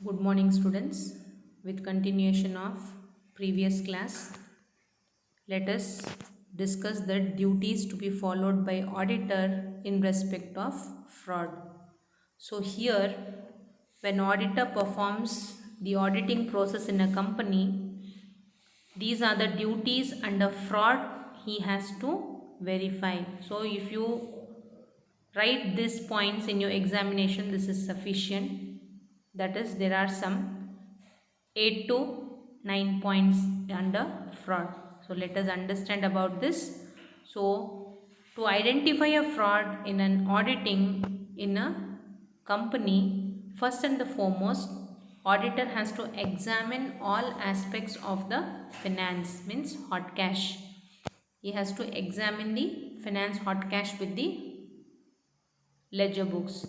Good morning, students. With continuation of previous class, let us discuss the duties to be followed by auditor in respect of fraud. So here, when auditor performs the auditing process in a company, these are the duties under fraud he has to verify. So if you write these points in your examination, this is sufficient. That is, there are some 8 to 9 points under fraud. So let us understand about this. So to identify a fraud in an auditing in a company, first and the foremost, auditor has to examine all aspects of the finance, means hot cash. He has to examine the finance hot cash with the ledger books.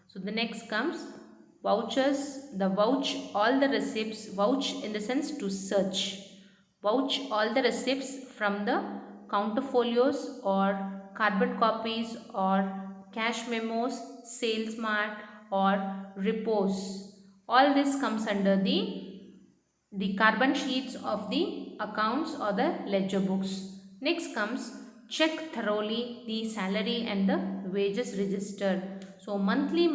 So the next comes vouchers, the vouch all the receipts, vouch in the sense to search, vouch all the receipts from the counterfolios or carbon copies or cash memos, sales mart or repos. All this comes under the carbon sheets of the accounts or the ledger books. Next comes check thoroughly the salary and the wages register. So monthly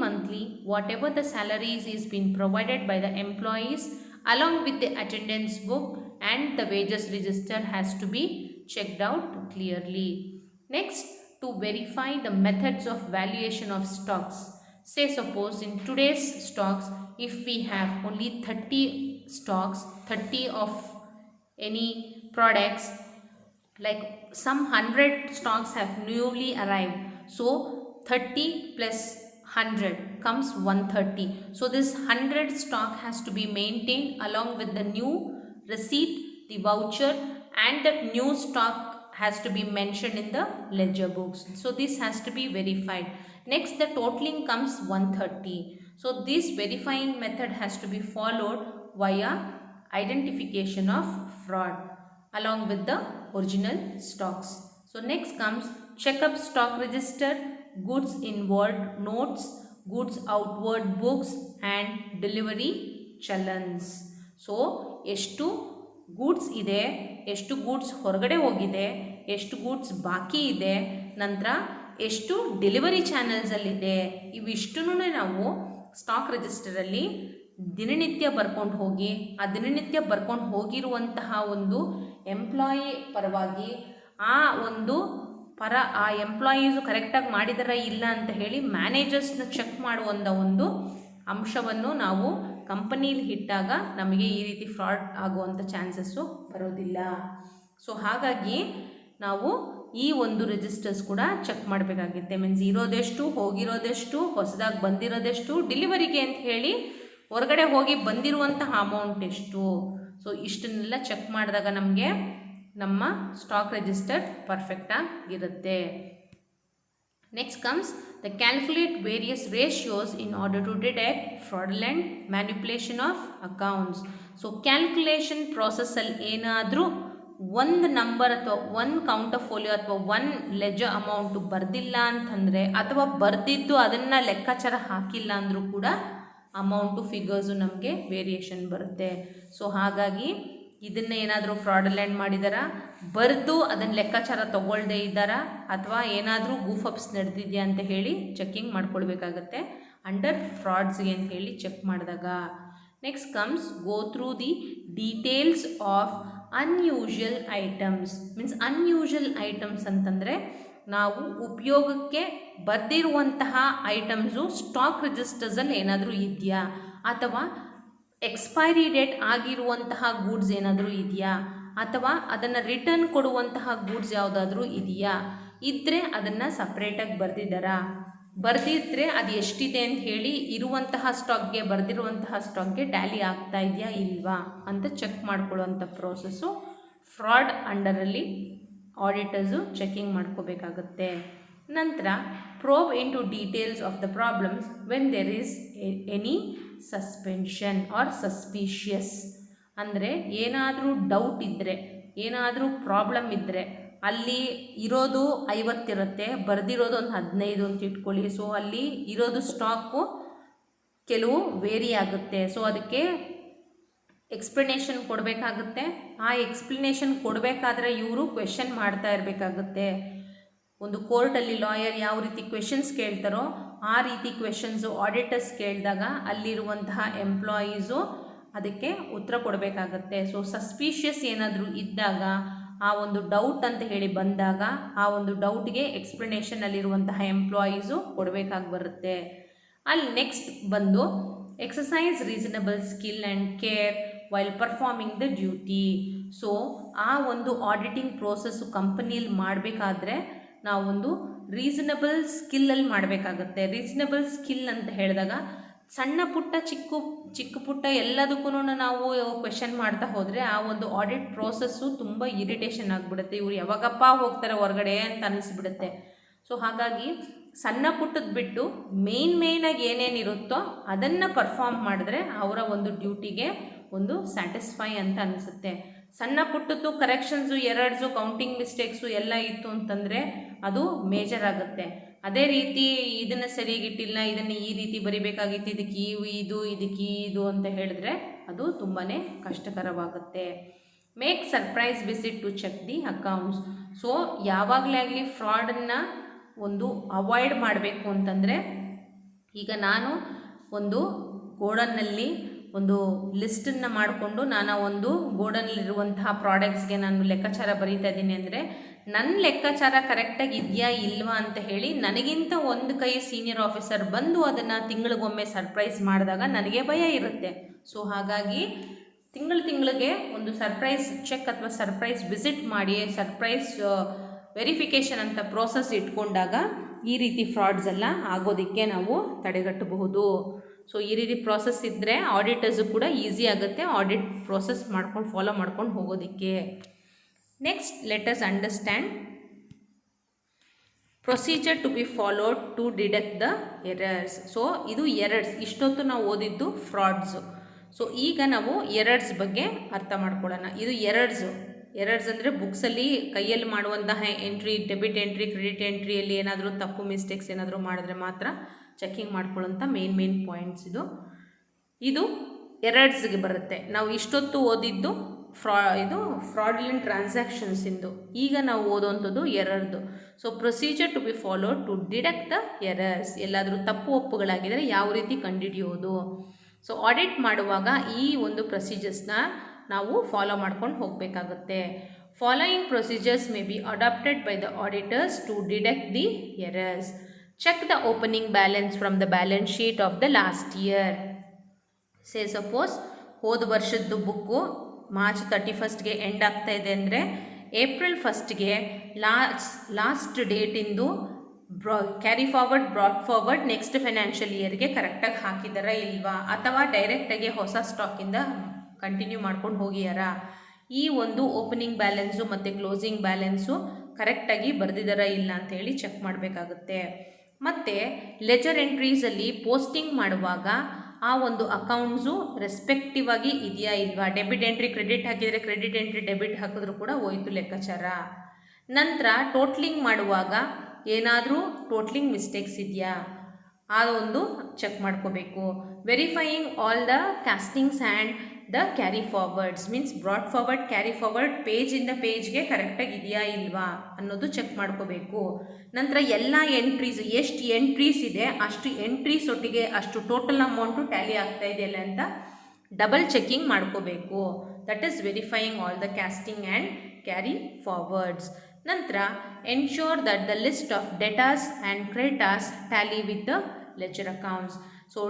whatever the salaries is being provided by the employees along with the attendance book and the wages register has to be checked out clearly. Next, to verify the methods of valuation of stocks. Say suppose in today's stocks, if we have only 30 stocks, 30 of any products, like some 100 stocks have newly arrived. So 30 plus 100 comes 130. So this 100 stock has to be maintained along with the new receipt, the voucher, and that new stock has to be mentioned in the ledger books. So this has to be verified. Next, the totaling comes 130. So this verifying method has to be followed via identification of fraud along with the original stocks. So next comes check up stock register, goods inward notes, goods outward books and delivery challans. So ಎಷ್ಟು goods ಇದೆ, ಎಷ್ಟು goods ಹೊರಗಡೆ ಹೋಗಿದೆ, ಎಷ್ಟು goods ಬಾಕಿ ಇದೆ, ನಂತರ ಎಷ್ಟು ಡೆಲಿವರಿ ಚಾನಲ್ಸಲ್ಲಿದೆ, ಇವಿಷ್ಟನ್ನು ನಾವು ಸ್ಟಾಕ್ ರಿಜಿಸ್ಟರಲ್ಲಿ ದಿನನಿತ್ಯ ಬರ್ಕೊಂಡು ಹೋಗಿ ಆ ದಿನನಿತ್ಯ ಬರ್ಕೊಂಡು ಹೋಗಿರುವಂತಹ ಒಂದು ಎಂಪ್ಲಾಯಿ ಪರವಾಗಿ ಆ ಎಂಪ್ಲಾಯೀಸು ಕರೆಕ್ಟಾಗಿ ಮಾಡಿದಾರ ಇಲ್ಲ ಅಂತ ಹೇಳಿ ಮ್ಯಾನೇಜರ್ಸ್ನ ಚೆಕ್ ಮಾಡುವಂಥ ಒಂದು ಅಂಶವನ್ನು ನಾವು ಕಂಪನೀಲಿ ಇಟ್ಟಾಗ ನಮಗೆ ಈ ರೀತಿ ಫ್ರಾಡ್ ಆಗುವಂಥ ಚಾನ್ಸಸ್ಸು ಬರೋದಿಲ್ಲ. ಸೊ ಹಾಗಾಗಿ ನಾವು ಈ ಒಂದು ರಿಜಿಸ್ಟರ್ಸ್ ಕೂಡ ಚೆಕ್ ಮಾಡಬೇಕಾಗುತ್ತೆ. ಮೀನ್ಸ್ ಇರೋದೆಷ್ಟು, ಹೋಗಿರೋದೆಷ್ಟು, ಹೊಸದಾಗಿ ಬಂದಿರೋದೆಷ್ಟು, ಡೆಲಿವರಿಗೆ ಅಂತ ಹೇಳಿ ಹೊರಗಡೆ ಹೋಗಿ ಬಂದಿರುವಂತಹ ಅಮೌಂಟ್ ಎಷ್ಟು. ಸೊ ಇಷ್ಟನ್ನೆಲ್ಲ ಚೆಕ್ ಮಾಡಿದಾಗ ನಮಗೆ ನಮ್ಮ ಸ್ಟಾಕ್ ರಿಜಿಸ್ಟರ್ ಪರ್ಫೆಕ್ಟಾಗಿರುತ್ತೆ. Next comes the calculate various ratios in order to detect fraudulent manipulation of accounts. So calculation ಪ್ರಾಸೆಸ್ಸಲ್ಲಿ ಏನಾದರೂ ಒಂದು ನಂಬರ್ ಅಥವಾ ಒಂದು ಕೌಂಟರ್ಫೋಲಿಯೋ ಅಥವಾ ಒಂದು ಲೆಜರ್ ಅಮೌಂಟು ಬರೆದಿಲ್ಲ ಅಂತಂದರೆ, ಅಥವಾ ಬರೆದಿದ್ದು ಅದನ್ನು ಲೆಕ್ಕಾಚಾರ ಹಾಕಿಲ್ಲ ಅಂದರೂ ಕೂಡ ಅಮೌಂಟು ಫಿಗರ್ಸು ನಮಗೆ ವೇರಿಯೇಷನ್ ಬರುತ್ತೆ. ಸೊ ಹಾಗಾಗಿ ಇದನ್ನು ಏನಾದರೂ ಫ್ರಾಡಲೆಂಟ್ ಮಾಡಿದಾರಾ, ಬರೆದು ಅದನ್ನು ಲೆಕ್ಕಾಚಾರ ತೊಗೊಳ್ದೇ ಇದ್ದಾರಾ, ಅಥವಾ ಏನಾದರೂ ಗೂಫಪ್ಸ್ ನಡೆದಿದೆಯಾ ಅಂತ ಹೇಳಿ ಚೆಕ್ಕಿಂಗ್ ಮಾಡ್ಕೊಳ್ಬೇಕಾಗತ್ತೆ ಅಂಡರ್ ಫ್ರಾಡ್ಸ್ಗೆ ಅಂತ ಹೇಳಿ ಚೆಕ್ ಮಾಡಿದಾಗ. Next comes go through the details of unusual items. Means unusual items ಅಂತಂದರೆ ನಾವು ಉಪಯೋಗಕ್ಕೆ ಬರೆದಿರುವಂತಹ ಐಟಮ್ಸು ಸ್ಟಾಕ್ ರಿಜಿಸ್ಟರ್ಸಲ್ಲಿ ಏನಾದರೂ ಇದೆಯಾ, ಅಥವಾ ಎಕ್ಸ್ಪೈರಿ ಡೇಟ್ ಆಗಿರುವಂತಹ ಗೂಡ್ಸ್ ಏನಾದರೂ ಇದೆಯಾ, ಅಥವಾ ಅದನ್ನು ರಿಟರ್ನ್ ಕೊಡುವಂತಹ ಗೂಡ್ಸ್ ಯಾವುದಾದ್ರೂ ಇದೆಯಾ, ಇದ್ದರೆ ಅದನ್ನು ಸಪ್ರೇಟಾಗಿ ಬರೆದಿದ್ದಾರಾ, ಬರೆದಿದ್ದರೆ ಅದು ಎಷ್ಟಿದೆ ಅಂತ ಹೇಳಿ ಇರುವಂತಹ ಸ್ಟಾಕ್ಗೆ ಬರೆದಿರುವಂತಹ ಸ್ಟಾಕ್ಗೆ ಟ್ಯಾಲಿ ಆಗ್ತಾ ಇದೆಯಾ ಇಲ್ವಾ ಅಂತ ಚೆಕ್ ಮಾಡ್ಕೊಳ್ಳುವಂಥ ಪ್ರೋಸೆಸ್ಸು ಫ್ರಾಡ್ ಅಂಡರಲ್ಲಿ ಆಡಿಟರ್ಸು ಚೆಕಿಂಗ್ ಮಾಡ್ಕೋಬೇಕಾಗತ್ತೆ. ನಂತರ probe into details of the problems when there is any suspension or suspicious. ಅಂದರೆ ಏನಾದರೂ ಡೌಟ್ ಇದ್ದರೆ, ಏನಾದರೂ ಪ್ರಾಬ್ಲಮ್ ಇದ್ದರೆ, ಅಲ್ಲಿ ಇರೋದು 50 ಇರುತ್ತೆ, ಬರೆದಿರೋದು ಒಂದು 15 ಅಂತ ಇಟ್ಕೊಳ್ಳಿ. ಸೊ ಅಲ್ಲಿ ಇರೋದು ಸ್ಟಾಕು ಕೆಲವು ವೇರಿ ಆಗುತ್ತೆ. ಸೊ ಅದಕ್ಕೆ ಎಕ್ಸ್ಪ್ಲನೇಷನ್ ಕೊಡಬೇಕಾಗುತ್ತೆ. ಆ ಎಕ್ಸ್ಪ್ಲನೇಷನ್ ಕೊಡಬೇಕಾದ್ರೆ ಇವರು ಕ್ವೆಶನ್ ಮಾಡ್ತಾ ಇರಬೇಕಾಗುತ್ತೆ. ಒಂದು ಕೋರ್ಟಲ್ಲಿ ಲಾಯರ್ ಯಾವ ರೀತಿ ಕ್ವೆಶನ್ಸ್ ಕೇಳ್ತಾರೋ ಆ ರೀತಿ ಕ್ವೆಶನ್ಸು ಆಡಿಟರ್ಸ್ ಕೇಳಿದಾಗ ಅಲ್ಲಿರುವಂತಹ ಎಂಪ್ಲಾಯೀಸು ಅದಕ್ಕೆ ಉತ್ತರ ಕೊಡಬೇಕಾಗತ್ತೆ. ಸೊ ಸಸ್ಪಿಷಿಯಸ್ ಏನಾದರೂ ಇದ್ದಾಗ ಆ ಒಂದು ಡೌಟ್ ಅಂತ ಹೇಳಿ ಬಂದಾಗ ಆ ಒಂದು ಡೌಟ್ಗೆ ಎಕ್ಸ್ಪ್ಲನೇಷನ್ ಅಲ್ಲಿರುವಂತಹ ಎಂಪ್ಲಾಯೀಸು ಕೊಡಬೇಕಾಗಿ ಬರುತ್ತೆ. ಅಲ್ಲಿ ನೆಕ್ಸ್ಟ್ ಬಂದು exercise reasonable skill and care while performing the duty. So ಆ ಒಂದು ಆಡಿಟಿಂಗ್ ಪ್ರೋಸೆಸ್ಸು ಕಂಪನಿಯಲ್ಲಿ ಮಾಡಬೇಕಾದ್ರೆ ನಾವೊಂದು ರೀಸನಬಲ್ ಸ್ಕಿಲ್ಲಲ್ಲಿ ಮಾಡಬೇಕಾಗತ್ತೆ. ರೀಸನಬಲ್ ಸ್ಕಿಲ್ ಅಂತ ಹೇಳಿದಾಗ ಸಣ್ಣ ಪುಟ್ಟ ಚಿಕ್ಕ ಪುಟ್ಟ ಎಲ್ಲದಕ್ಕೂ ನಾವು ಕ್ವೆಶನ್ ಮಾಡ್ತಾ ಹೋದರೆ ಆ ಒಂದು ಆಡಿಟ್ ಪ್ರೋಸೆಸ್ಸು ತುಂಬ ಇರಿಟೇಷನ್ ಆಗಿಬಿಡುತ್ತೆ. ಇವ್ರು ಯಾವಾಗಪ್ಪ ಹೋಗ್ತಾರೆ ಹೊರಗಡೆ ಅಂತ ಅನಿಸ್ಬಿಡುತ್ತೆ. ಸೊ ಹಾಗಾಗಿ ಸಣ್ಣ ಪುಟ್ಟದ್ದು ಬಿಟ್ಟು ಮೇಯ್ನಾಗಿ ಏನೇನಿರುತ್ತೋ ಅದನ್ನು ಪರ್ಫಾರ್ಮ್ ಮಾಡಿದ್ರೆ ಅವರ ಒಂದು ಡ್ಯೂಟಿಗೆ ಒಂದು ಸ್ಯಾಟಿಸ್ಫೈ ಅಂತ ಅನಿಸುತ್ತೆ. ಸಣ್ಣ ಪುಟ್ಟದ್ದು ಕರೆಕ್ಷನ್ಸು, ಎರರ್ಸು, ಕೌಂಟಿಂಗ್ ಮಿಸ್ಟೇಕ್ಸು ಎಲ್ಲ ಇತ್ತು ಅಂತಂದರೆ ಅದು ಮೇಜರ್ ಆಗುತ್ತೆ. ಅದೇ ರೀತಿ ಇದನ್ನು ಸರಿಯಾಗಿಟ್ಟಿಲ್ಲ, ಇದನ್ನು ಈ ರೀತಿ ಬರಿಬೇಕಾಗಿತ್ತು, ಇದಕ್ಕೆ ಇದು ಅಂತ ಹೇಳಿದ್ರೆ ಅದು ತುಂಬಾ ಕಷ್ಟಕರವಾಗುತ್ತೆ. Make surprise visit to check the accounts. So ಯಾವಾಗಲೇ ಆಗಲಿ ಫ್ರಾಡನ್ನು ಒಂದು ಅವಾಯ್ಡ್ ಮಾಡಬೇಕು ಅಂತಂದರೆ, ಈಗ ನಾನು ಒಂದು ಗೋಡನ್ನಲ್ಲಿ ಒಂದು ಲಿಸ್ಟನ್ನು ಮಾಡಿಕೊಂಡು ನಾನು ಒಂದು ಗೋಡನ್ನಲ್ಲಿರುವಂತಹ ಪ್ರಾಡಕ್ಟ್ಸ್ಗೆ ನಾನು ಲೆಕ್ಕಾಚಾರ ಬರೀತಾ ಇದ್ದೀನಿ ಅಂದರೆ ನನ್ನ ಲೆಕ್ಕಾಚಾರ ಕರೆಕ್ಟಾಗಿ ಇದೆಯಾ ಇಲ್ವಾ ಅಂತ ಹೇಳಿ ನನಗಿಂತ ಒಂದು ಕೈ ಸೀನಿಯರ್ ಆಫೀಸರ್ ಬಂದು ಅದನ್ನು ತಿಂಗಳಿಗೊಮ್ಮೆ ಸರ್ಪ್ರೈಸ್ ಮಾಡಿದಾಗ ನನಗೆ ಭಯ ಇರುತ್ತೆ. ಸೊ ಹಾಗಾಗಿ ತಿಂಗಳಿಗೆ ಒಂದು ಸರ್ಪ್ರೈಸ್ ಚೆಕ್ ಅಥವಾ ಸರ್ಪ್ರೈಸ್ ವಿಸಿಟ್ ಮಾಡಿ ಸರ್ಪ್ರೈಸ್ ವೆರಿಫಿಕೇಷನ್ ಅಂತ ಪ್ರೋಸೆಸ್ ಇಟ್ಕೊಂಡಾಗ ಈ ರೀತಿ ಫ್ರಾಡ್ಸ್ ಎಲ್ಲ ಆಗೋದಕ್ಕೆ ನಾವು ತಡೆಗಟ್ಟಬಹುದು. ಸೊ ಈ ರೀತಿ ಪ್ರಾಸೆಸ್ ಇದ್ದರೆ ಆಡಿಟರ್ಸು ಕೂಡ ಈಸಿ ಆಗುತ್ತೆ ಆಡಿಟ್ ಪ್ರೋಸೆಸ್ ಫಾಲೋ ಮಾಡ್ಕೊಂಡು ಹೋಗೋದಕ್ಕೆ. Next let us understand procedure to be followed to detect the errors. So ಇದು ಎರರ್ಸ್, ಇಷ್ಟೊತ್ತು ನಾವು ಓದಿದ್ದು ಫ್ರಾಡ್ಸು. ಸೊ ಈಗ ನಾವು ಎರರ್ಸ್ ಬಗ್ಗೆ ಅರ್ಥ ಮಾಡ್ಕೊಳ್ಳೋಣ. ಇದು ಎರರ್ಸ್ ಅಂದರೆ ಬುಕ್ಸಲ್ಲಿ ಕೈಯಲ್ಲಿ ಮಾಡುವಂತಹ ಎಂಟ್ರಿ, ಡೆಬಿಟ್ ಎಂಟ್ರಿ, ಕ್ರೆಡಿಟ್ ಎಂಟ್ರಿಯಲ್ಲಿ ಏನಾದರೂ ತಪ್ಪು ಮಿಸ್ಟೇಕ್ಸ್ ಏನಾದರೂ ಮಾಡಿದ್ರೆ ಮಾತ್ರ ಚೆಕಿಂಗ್ ಮಾಡ್ಕೊಳ್ಳೋಂಥ ಮೇನ್ ಪಾಯಿಂಟ್ಸ್ ಇದು ಎರರ್ಸ್ಗೆ ಬರುತ್ತೆ. ನಾವು ಇಷ್ಟೊತ್ತು ಓದಿದ್ದು ಫ್ರಾಡ್ಯುಲೆಂಟ್ ಟ್ರಾನ್ಸಾಕ್ಷನ್ಸ್ ಇಂದು. ಈಗ ನಾವು ಓದೋವಂಥದ್ದು ಎರರ್ದು. So procedure to be followed to detect the errors. ಎಲ್ಲಾದರೂ ತಪ್ಪು ಒಪ್ಪುಗಳಾಗಿದ್ದರೆ ಯಾವ ರೀತಿ ಕಂಡುಹಿಡಿಯೋದು. ಸೊ ಆಡಿಟ್ ಮಾಡುವಾಗ ಈ ಒಂದು ಪ್ರೊಸೀಜರ್ಸ್ನ ನಾವು ಫಾಲೋ ಮಾಡ್ಕೊಂಡು ಹೋಗಬೇಕಾಗುತ್ತೆ. Following procedures may be adopted by the auditors to detect the errors. Check the opening balance from the balance sheet of the last year. Suppose ಹೋದ ವರ್ಷದ್ದು ಬುಕ್ಕು ಮಾರ್ಚ್ 31ಗೆ ಎಂಡ್ ಆಗ್ತಾ ಇದೆ ಅಂದರೆ ಏಪ್ರಿಲ್ 1ಗೆ ಲಾಸ್ಟ್ ಡೇಟಿಂದು carry forward, brought forward next financial ಇಯರ್ಗೆ ಕರೆಕ್ಟಾಗಿ ಹಾಕಿದಾರಾ ಇಲ್ವಾ, ಅಥವಾ ಡೈರೆಕ್ಟಾಗಿ ಹೊಸ ಸ್ಟಾಕಿಂದ ಕಂಟಿನ್ಯೂ ಮಾಡ್ಕೊಂಡು ಹೋಗಿಯಾರಾ, ಈ ಒಂದು ಓಪನಿಂಗ್ ಬ್ಯಾಲೆನ್ಸು ಮತ್ತು ಕ್ಲೋಸಿಂಗ್ ಬ್ಯಾಲೆನ್ಸು ಕರೆಕ್ಟಾಗಿ ಬರೆದಿದ್ದಾರಾ ಇಲ್ಲ ಅಂಥೇಳಿ ಚೆಕ್ ಮಾಡಬೇಕಾಗುತ್ತೆ. ಮತ್ತು ಲೆಜರ್ ಎಂಟ್ರೀಸಲ್ಲಿ ಪೋಸ್ಟಿಂಗ್ ಮಾಡುವಾಗ ಆ ಒಂದು ಅಕೌಂಟ್ಸು ರೆಸ್ಪೆಕ್ಟಿವ್ ಆಗಿ ಇದೆಯಾ ಇಲ್ವಾ. ಡೆಬಿಟ್ ಎಂಟ್ರಿ ಕ್ರೆಡಿಟ್ ಹಾಕಿದರೆ ಕ್ರೆಡಿಟ್ ಎಂಟ್ರಿ ಡೆಬಿಟ್ ಹಾಕಿದ್ರೂ ಕೂಡ ಹೋಯಿತು ಲೆಕ್ಕಾಚಾರ. ನಂತರ ಟೋಟ್ಲಿಂಗ್ ಮಾಡುವಾಗ ಏನಾದರೂ ಟೋಟ್ಲಿಂಗ್ ಮಿಸ್ಟೇಕ್ಸ್ ಇದೆಯಾ ಆ ಒಂದು ಚೆಕ್ ಮಾಡ್ಕೋಬೇಕು. Verifying all the castings and the carry forwards means brought forward, carry forward ಪೇಜಿಂದ ಪೇಜ್ಗೆ ಕರೆಕ್ಟಾಗಿ ಇದೆಯಾ ಇಲ್ವಾ ಅನ್ನೋದು ಚೆಕ್ ಮಾಡ್ಕೋಬೇಕು. ನಂತರ ಎಲ್ಲ ಎಂಟ್ರೀಸ್, ಎಷ್ಟು ಎಂಟ್ರೀಸ್ ಇದೆ ಅಷ್ಟು ಎಂಟ್ರೀಸ್ ಒಟ್ಟಿಗೆ ಅಷ್ಟು ಟೋಟಲ್ ಅಮೌಂಟು ಟ್ಯಾಲಿ ಆಗ್ತಾ ಇದೆಯಲ್ಲ ಅಂತ ಡಬಲ್ ಚೆಕಿಂಗ್ ಮಾಡ್ಕೋಬೇಕು. That is verifying all the casting and carry forwards. ನಂತರ ensure that the list of debtors and creditors tally with the ledger accounts. So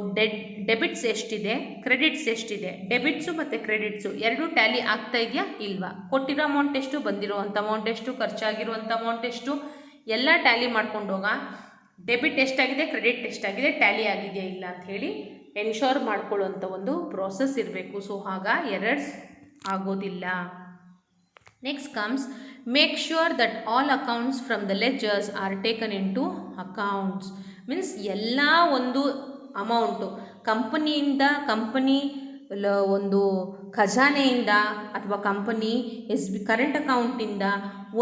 debits ಎಷ್ಟಿದೆ, ಕ್ರೆಡಿಟ್ಸ್ ಎಷ್ಟಿದೆ, debits ಮತ್ತು credits ಎರಡೂ Tally ಆಗ್ತಾ ಇದೆಯಾ ಇಲ್ವಾ, ಕೊಟ್ಟಿರೋ ಅಮೌಂಟ್ ಎಷ್ಟು, ಬಂದಿರೋವಂಥ ಅಮೌಂಟ್ ಎಷ್ಟು, ಖರ್ಚಾಗಿರುವಂಥ ಅಮೌಂಟ್ ಎಷ್ಟು ಎಲ್ಲ ಟ್ಯಾಲಿ ಮಾಡ್ಕೊಂಡೋಗ ಡೆಬಿಟ್ ಎಷ್ಟಾಗಿದೆ, ಕ್ರೆಡಿಟ್ ಎಷ್ಟಾಗಿದೆ, ಟ್ಯಾಲಿ ಆಗಿದೆಯಾ ಇಲ್ಲ ಅಂಥೇಳಿ ಎನ್ಶೋರ್ ಮಾಡ್ಕೊಳ್ಳುವಂಥ ಒಂದು ಪ್ರೋಸೆಸ್ ಇರಬೇಕು. ಸೊ ಆಗ ಎರರ್ಸ್ ಆಗೋದಿಲ್ಲ. Next comes make sure that all accounts from the ledgers are taken into accounts. Means ಎಲ್ಲ ಒಂದು ಅಮೌಂಟು ಕಂಪನಿ ಒಂದು ಖಜಾನೆಯಿಂದ ಅಥವಾ ಕಂಪನಿ ಕರೆಂಟ್ ಅಕೌಂಟಿಂದ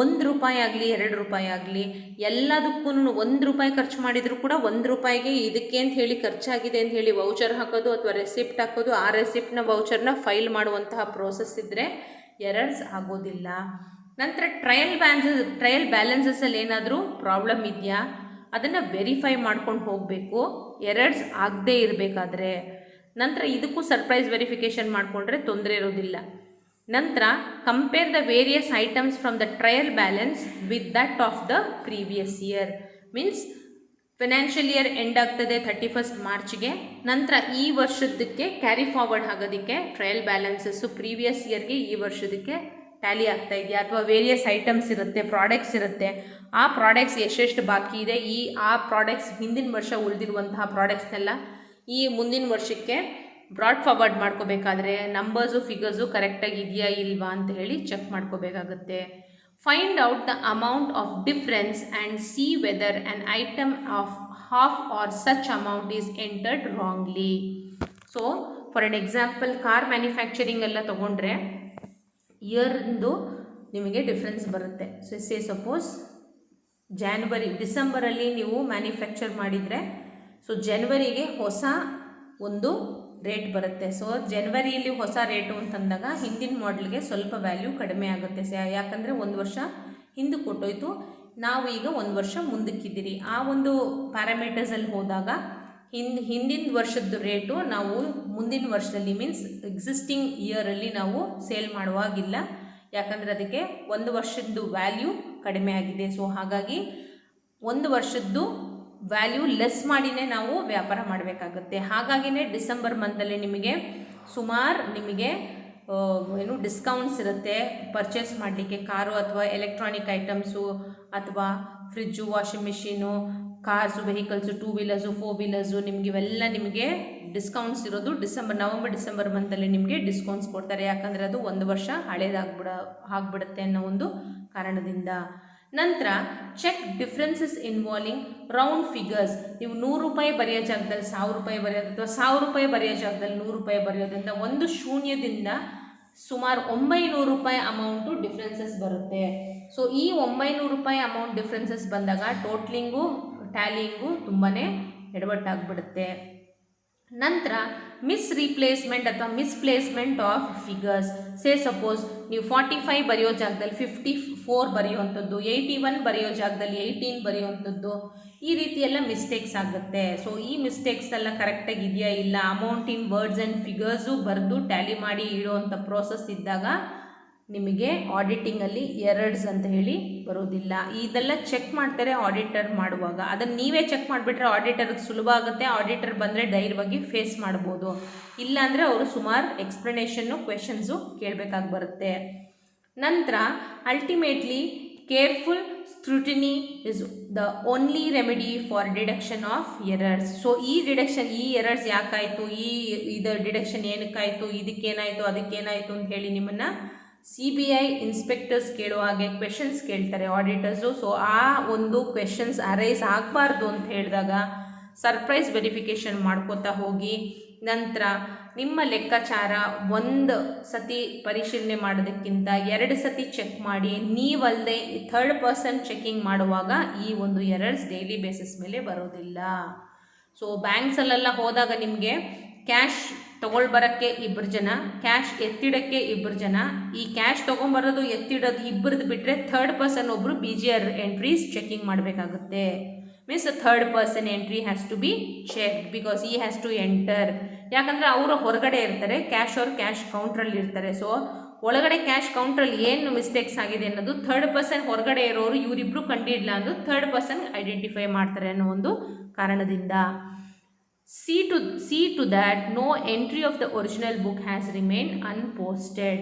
₹1 ಆಗಲಿ ₹2 ಆಗಲಿ ಎಲ್ಲದಕ್ಕೂ ₹1 ಖರ್ಚು ಮಾಡಿದರೂ ಕೂಡ ₹1 ಇದಕ್ಕೆ ಅಂತ ಹೇಳಿ ಖರ್ಚಾಗಿದೆ ಅಂತ ಹೇಳಿ ವೌಚರ್ ಹಾಕೋದು ಅಥವಾ ರೆಸಿಪ್ಟ್ ಹಾಕೋದು, ಆ ರೆಸಿಪ್ಟ್ನ ವೌಚರ್ನ ಫೈಲ್ ಮಾಡುವಂತಹ ಪ್ರೋಸೆಸ್ ಇದ್ದರೆ ಎರರ್ಸ್ ಆಗೋದಿಲ್ಲ. ನಂತರ ಟ್ರಯಲ್ ಬ್ಯಾಲೆನ್ಸಸ್ಸಲ್ಲಿ ಏನಾದರೂ ಪ್ರಾಬ್ಲಮ್ ಇದೆಯಾ ಅದನ್ನು ವೆರಿಫೈ ಮಾಡ್ಕೊಂಡು ಹೋಗಬೇಕು, ಎರರ್ಸ್ ಆಗದೇ ಇರಬೇಕಾದ್ರೆ. ನಂತರ ಇದಕ್ಕೂ ಸರ್ಪ್ರೈಸ್ ವೆರಿಫಿಕೇಷನ್ ಮಾಡಿಕೊಂಡ್ರೆ ತೊಂದರೆ ಇರೋದಿಲ್ಲ. ನಂತರ compare the various items from the trial balance with that of the previous year. Means financial year end ಆಗ್ತದೆ 31 ಮಾರ್ಚ್ಗೆ. ನಂತರ ಈ ವರ್ಷದಕ್ಕೆ ಕ್ಯಾರಿ ಫಾರ್ವರ್ಡ್ ಆಗೋದಕ್ಕೆ ಟ್ರಯಲ್ ಬ್ಯಾಲೆನ್ಸಸ್ಸು ಪ್ರೀವಿಯಸ್ ಇಯರ್ಗೆ ಈ ವರ್ಷದಕ್ಕೆ ಟ್ಯಾಲಿ ಆಗ್ತಾ ಇದೆಯಾ, ಅಥವಾ ವೇರಿಯಸ್ ಐಟಮ್ಸ್ ಇರುತ್ತೆ, ಪ್ರಾಡಕ್ಟ್ಸ್ ಇರುತ್ತೆ, ಆ ಪ್ರಾಡಕ್ಟ್ಸ್ ಎಷ್ಟೆಷ್ಟು ಬಾಕಿ ಇದೆ, ಆ ಪ್ರಾಡಕ್ಟ್ಸ್ ಹಿಂದಿನ ವರ್ಷ ಉಳಿದಿರುವಂತಹ ಪ್ರಾಡಕ್ಟ್ಸ್ನೆಲ್ಲ ಈ ಮುಂದಿನ ವರ್ಷಕ್ಕೆ ಬ್ರಾಡ್ ಫಾರ್ವರ್ಡ್ ಮಾಡ್ಕೋಬೇಕಾದ್ರೆ ನಂಬರ್ಸು ಫಿಗರ್ಸು ಕರೆಕ್ಟಾಗಿ ಇದೆಯಾ ಇಲ್ವಾ ಅಂತ ಹೇಳಿ ಚೆಕ್ ಮಾಡ್ಕೋಬೇಕಾಗುತ್ತೆ. Find out the amount of difference and see whether an item of half are such amount is entered wrongly. So for an example, car manufacturing ಎಲ್ಲ ತೊಗೊಂಡ್ರೆ ಇಯರ್ದು ನಿಮಗೆ ಡಿಫ್ರೆನ್ಸ್ ಬರುತ್ತೆ. ಸೊ ಸಪೋಸ್ ಡಿಸೆಂಬರಲ್ಲಿ ನೀವು ಮ್ಯಾನುಫ್ಯಾಕ್ಚರ್ ಮಾಡಿದರೆ, ಸೊ ಜನವರಿಗೆ ಹೊಸ ಒಂದು rate ಬರುತ್ತೆ. So ಜನವರಿಯಲ್ಲಿ ಹೊಸ ರೇಟು ಅಂತಂದಾಗ ಹಿಂದಿನ ಮಾಡೆಲ್ಗೆ ಸ್ವಲ್ಪ ವ್ಯಾಲ್ಯೂ ಕಡಿಮೆ ಆಗುತ್ತೆ. ಯಾಕಂದರೆ 1 ವರ್ಷ ಹಿಂದಕ್ಕೆ ಕೊಟ್ಟೋಯ್ತು, ನಾವು ಈಗ 1 ವರ್ಷ ಮುಂದಕ್ಕಿದ್ದೀರಿ. ಆ ಒಂದು ಪ್ಯಾರಾಮೀಟರ್ಸಲ್ಲಿ ಹೋದಾಗ ಹಿಂದಿನ ವರ್ಷದ ರೇಟು ನಾವು ಮುಂದಿನ ವರ್ಷದಲ್ಲಿ ಮೀನ್ಸ್ ಎಕ್ಸಿಸ್ಟಿಂಗ್ ಇಯರಲ್ಲಿ ನಾವು ಸೇಲ್ ಮಾಡುವಾಗಿಲ್ಲ, ಯಾಕಂದರೆ ಅದಕ್ಕೆ 1 ವರ್ಷದ್ದು ವ್ಯಾಲ್ಯೂ ಕಡಿಮೆ ಆಗಿದೆ. ಸೊ ಹಾಗಾಗಿ 1 ವರ್ಷದ್ದು ವ್ಯಾಲ್ಯೂ ಲೆಸ್ ಮಾಡಿನೇ ನಾವು ವ್ಯಾಪಾರ ಮಾಡಬೇಕಾಗುತ್ತೆ. ಹಾಗಾಗಿನೇ ಡಿಸೆಂಬರ್ ಮಂತಲ್ಲಿ ನಿಮಗೆ ಸುಮಾರು ಡಿಸ್ಕೌಂಟ್ಸ್ ಇರುತ್ತೆ ಪರ್ಚೇಸ್ ಮಾಡಲಿಕ್ಕೆ. ಕಾರು ಅಥವಾ ಎಲೆಕ್ಟ್ರಾನಿಕ್ ಐಟಮ್ಸು ಅಥವಾ fridge, washing machine, cars, vehicles, 2 wheelers, 4 wheelers, ನಿಮಗೆ ಡಿಸ್ಕೌಂಟ್ಸ್ ಇರೋದು ನವಂಬರ್ ಡಿಸೆಂಬರ್ ಮಂತಲ್ಲಿ ನಿಮಗೆ ಡಿಸ್ಕೌಂಟ್ಸ್ ಕೊಡ್ತಾರೆ. ಯಾಕಂದರೆ ಅದು 1 ವರ್ಷ ಆಗ್ಬಿಡುತ್ತೆ ಅನ್ನೋ ಒಂದು ಕಾರಣದಿಂದ. ನಂತರ check differences involving round figures. ನೀವು ₹100 ಬರೆಯೋ ಜಾಗದಲ್ಲಿ ₹1000 ಬರೆಯೋದು ಅಥವಾ ₹1000 ಬರೆಯೋ ಜಾಗದಲ್ಲಿ ₹100 ಬರೆಯೋದ್ರಿಂದ ಒಂದು ಶೂನ್ಯದಿಂದ ಸುಮಾರು ₹900 ಅಮೌಂಟು ಡಿಫ್ರೆನ್ಸಸ್ ಬರುತ್ತೆ. ಸೊ ಈ ₹900 ಅಮೌಂಟ್ ಡಿಫ್ರೆನ್ಸಸ್ ಬಂದಾಗ ಟೋಟ್ಲಿಂಗು ಟ್ಯಾಲಿಂಗು ತುಂಬಾ ಎಡವಟ್ಟಾಗ್ಬಿಡುತ್ತೆ. ನಂತರ ಮಿಸ್ರಿಪ್ಲೇಸ್ಮೆಂಟ್ ಅಥವಾ ಮಿಸ್ಪ್ಲೇಸ್ಮೆಂಟ್ ಆಫ್ ಫಿಗರ್ಸ್. ಸಪೋಸ್ ನೀವು 45 ಬರೆಯೋ ಜಾಗದಲ್ಲಿ 54 ಬರೆಯುವಂಥದ್ದು, 81 ಬರೆಯೋ ಜಾಗದಲ್ಲಿ 18 ಬರೆಯುವಂಥದ್ದು, ಈ ರೀತಿ ಎಲ್ಲ ಮಿಸ್ಟೇಕ್ಸ್ ಆಗುತ್ತೆ. ಸೊ ಈ ಮಿಸ್ಟೇಕ್ಸ್ ಎಲ್ಲ ಕರೆಕ್ಟಾಗಿ ಇದೆಯಾ ಇಲ್ಲ, amount in words and figures ಬರೆದು ಟ್ಯಾಲಿ ಮಾಡಿ ಇಡುವಂಥ ಪ್ರೋಸೆಸ್ ಇದ್ದಾಗ ನಿಮಗೆ ಆಡಿಟಿಂಗಲ್ಲಿ ಎರರ್ಸ್ ಅಂತ ಹೇಳಿ ಬರೋದಿಲ್ಲ. ಇದೆಲ್ಲ ಚೆಕ್ ಮಾಡ್ತಾರೆ ಆಡಿಟರ್ ಮಾಡುವಾಗ. ಅದನ್ನು ನೀವೇ ಚೆಕ್ ಮಾಡಿಬಿಟ್ರೆ ಆಡಿಟರ್ಗೆ ಸುಲಭ ಆಗುತ್ತೆ. ಆಡಿಟರ್ ಬಂದರೆ ಧೈರ್ಯವಾಗಿ ಫೇಸ್ ಮಾಡ್ಬೋದು. ಇಲ್ಲಾಂದರೆ ಅವರು ಸುಮಾರು ಎಕ್ಸ್ಪ್ಲನೇಷನ್ನು ಕ್ವೆಶನ್ಸು ಕೇಳಬೇಕಾಗಿ ಬರುತ್ತೆ. ನಂತರ ultimately careful scrutiny is the only remedy for deduction of errors. So ಈ ಎರರ್ಸ್ ಯಾಕಾಯಿತು, ಇದು ಡಿಡಕ್ಷನ್ ಏನಕ್ಕಾಯಿತು, ಇದಕ್ಕೇನಾಯಿತು ಅದಕ್ಕೇನಾಯಿತು ಅಂತ ಹೇಳಿ ನಿಮ್ಮನ್ನು CBI ಇನ್ಸ್ಪೆಕ್ಟರ್ಸ್ ಕೇಳುವ ಹಾಗೆ ಕ್ವೆಶನ್ಸ್ ಕೇಳ್ತಾರೆ ಆಡಿಟರ್ಸು. ಸೊ ಆ ಒಂದು ಕ್ವೆಶನ್ಸ್ ಅರೈಸ್ ಆಗಬಾರ್ದು ಅಂತ ಹೇಳಿದಾಗ ಸರ್ಪ್ರೈಸ್ ವೆರಿಫಿಕೇಷನ್ ಮಾಡ್ಕೋತಾ ಹೋಗಿ. ನಂತರ ನಿಮ್ಮ ಲೆಕ್ಕಾಚಾರ 1 ಸತಿ ಪರಿಶೀಲನೆ ಮಾಡೋದಕ್ಕಿಂತ 2 ಸತಿ ಚೆಕ್ ಮಾಡಿ, ನೀವಲ್ಲದೆ ಥರ್ಡ್ ಪರ್ಸನ್ ಚೆಕಿಂಗ್ ಮಾಡುವಾಗ ಈ ಒಂದು ಎರರ್ಸ್ ಡೈಲಿ ಬೇಸಿಸ್ ಮೇಲೆ ಬರೋದಿಲ್ಲ. ಸೊ ಬ್ಯಾಂಕ್ಸಲ್ಲೆಲ್ಲ ಹೋದಾಗ ನಿಮಗೆ ಕ್ಯಾಶ್ ತೊಗೊಳ್ಬರೋಕ್ಕೆ 2 ಜನ, ಕ್ಯಾಶ್ ಎತ್ತಿಡೋಕ್ಕೆ 2 ಜನ. ಈ ಕ್ಯಾಶ್ ತೊಗೊಂಬರೋದು ಎತ್ತಿಡೋದು ಇಬ್ಬರದ್ದು ಬಿಟ್ಟರೆ ಥರ್ಡ್ ಪರ್ಸನ್ ಒಬ್ಬರು BGR ಎಂಟ್ರೀಸ್ ಚೆಕಿಂಗ್ ಮಾಡಬೇಕಾಗುತ್ತೆ. Means third person entry has to be check because ಈ ಹ್ಯಾಸ್ ಟು ಎಂಟರ್. ಯಾಕಂದರೆ ಅವರು ಹೊರಗಡೆ ಇರ್ತಾರೆ, ಅವ್ರು ಕ್ಯಾಶ್ ಕೌಂಟ್ರಲ್ಲಿ ಇರ್ತಾರೆ. ಸೊ ಒಳಗಡೆ ಕ್ಯಾಶ್ ಕೌಂಟ್ರಲ್ಲಿ ಏನು ಮಿಸ್ಟೇಕ್ಸ್ ಆಗಿದೆ ಅನ್ನೋದು ಥರ್ಡ್ ಪರ್ಸನ್ ಹೊರಗಡೆ ಇರೋರು ಇವರಿಬ್ಬರು ಕಂಡಿಲ್ಲ ಅನ್ನೋದು ಥರ್ಡ್ ಪರ್ಸನ್ ಐಡೆಂಟಿಫೈ ಮಾಡ್ತಾರೆ ಅನ್ನೋ ಒಂದು ಕಾರಣದಿಂದ. See to that no entry of the original book has remained unposted.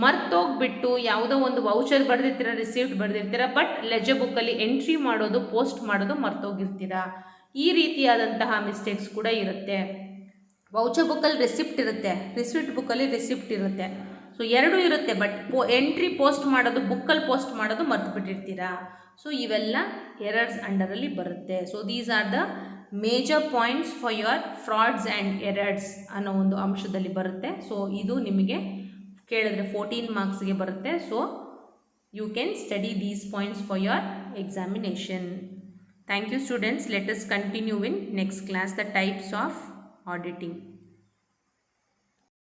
ಮರ್ತೋಗ್ಬಿಟ್ಟು ಯಾವುದೋ ಒಂದು ವೌಚರ್ ಬರೆದಿರ್ತೀರ, ರಿಸೀವ್ಟ್ ಬರೆದಿರ್ತೀರ, ಬಟ್ ಲೆಜರ್ ಬುಕ್ಕಲ್ಲಿ ಎಂಟ್ರಿ ಮಾಡೋದು ಪೋಸ್ಟ್ ಮಾಡೋದು ಮರ್ತೋಗಿರ್ತೀರ. ಈ ರೀತಿಯಾದಂತಹ ಮಿಸ್ಟೇಕ್ಸ್ ಕೂಡ ಇರುತ್ತೆ. ವೌಚರ್ ಬುಕ್ಕಲ್ಲಿ ರಿಸಿಪ್ಟ್ ಇರುತ್ತೆ, ರಿಸಿಪ್ಟ್ ಬುಕ್ಕಲ್ಲಿ ರಿಸಿಪ್ಟ್ ಇರುತ್ತೆ. ಸೊ ಎರಡೂ ಇರುತ್ತೆ, ಬಟ್ ಎಂಟ್ರಿ ಪೋಸ್ಟ್ ಮಾಡೋದು, ಬುಕ್ಕಲ್ಲಿ ಪೋಸ್ಟ್ ಮಾಡೋದು ಮರ್ತು ಬಿಟ್ಟಿರ್ತೀರ. ಸೊ ಇವೆಲ್ಲ ಎರರ್ಸ್ ಅಂಡರಲ್ಲಿ ಬರುತ್ತೆ. So these are the major points for your frauds and errors ಅನ್ನೋ ಒಂದು ಅಂಶದಲ್ಲಿ ಬರುತ್ತೆ. ಸೊ ಇದು ನಿಮಗೆ ಕೇಳಿದ್ರೆ 14 ಮಾರ್ಕ್ಸ್ಗೆ ಬರುತ್ತೆ. So you can study these points for your examination. Thank you students. Let us continue in next class the types of auditing.